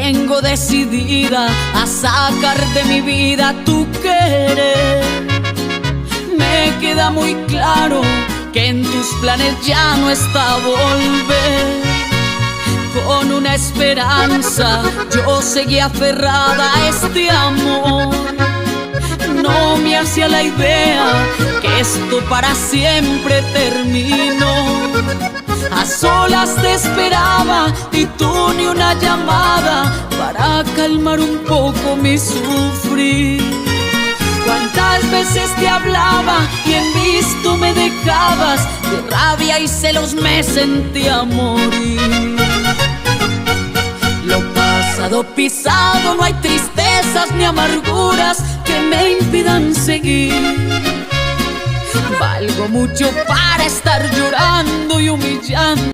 vengo decidida a sacar de mi vida tu querer. Me queda muy claro que en tus planes ya no está volver. Con una esperanza yo seguía aferrada a este amor. No me hacía la idea que esto para siempre terminó. A solas te esperaba y tú ni una llamada para calmar un poco mi sufrir. Cuántas veces te hablaba y en visto me dejabas, de rabia y celos me sentía morir. Lo pasado pisado, no hay tristezas ni amarguras que me impidan seguir. Valgo mucho para estar llorando y humillando.